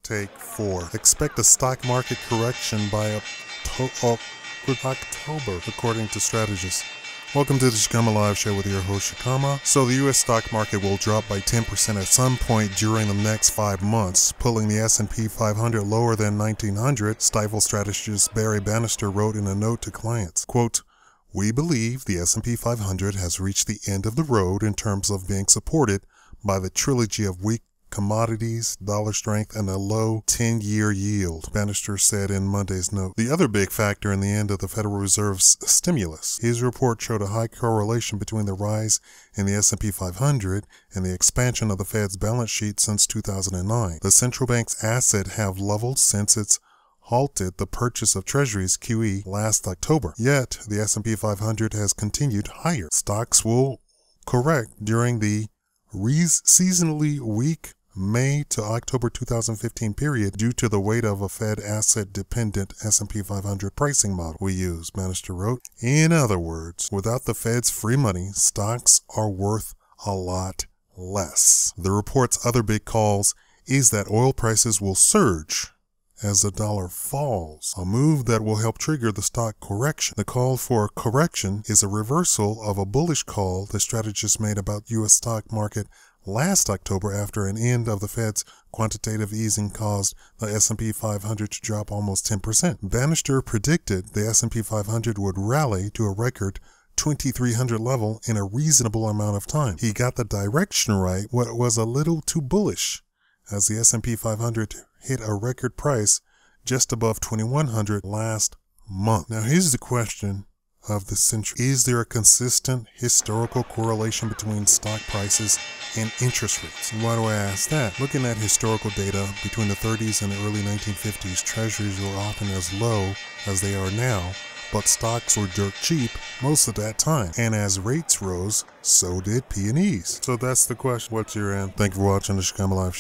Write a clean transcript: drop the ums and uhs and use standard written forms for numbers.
Take 4. Expect a stock market correction by October, according to strategists. Welcome to the Shikama Live Show with your host Shikama. So the U.S. stock market will drop by 10% at some point during the next 5 months, pulling the S&P 500 lower than 1900, Stifel strategist Barry Bannister wrote in a note to clients. Quote, "We believe the S&P 500 has reached the end of the road in terms of being supported by the trilogy of weak commodities, dollar strength, and a low 10-year yield," Bannister said in Monday's note. The other big factor in the end of the Federal Reserve's stimulus. His report showed a high correlation between the rise in the S&P 500 and the expansion of the Fed's balance sheet since 2009. The central bank's assets have leveled since it's halted the purchase of Treasurys QE last October. Yet, the S&P 500 has continued higher. Stocks will correct during the seasonally weak May to October 2015 period due to the weight of a Fed asset-dependent S&P 500 pricing model we use, Bannister wrote. In other words, without the Fed's free money, stocks are worth a lot less. The report's other big calls is that oil prices will surge as the dollar falls, a move that will help trigger the stock correction. The call for a correction is a reversal of a bullish call the strategist made about U.S. stock market last October after an end of the Fed's quantitative easing caused the S&P 500 to drop almost 10%. Bannister predicted the S&P 500 would rally to a record 2,300 level in a reasonable amount of time. He got the direction right, what was a little too bullish, as the S&P 500 hit a record price just above 2,100 last month. Now here's the question of the century. Is there a consistent historical correlation between stock prices and interest rates? Why do I ask that? Looking at historical data between the 30s and the early 1950s, treasuries were often as low as they are now, but stocks were dirt cheap most of that time. And as rates rose, so did P&Es. So that's the question. What's your end? Thank you for watching the Shikama Live Show.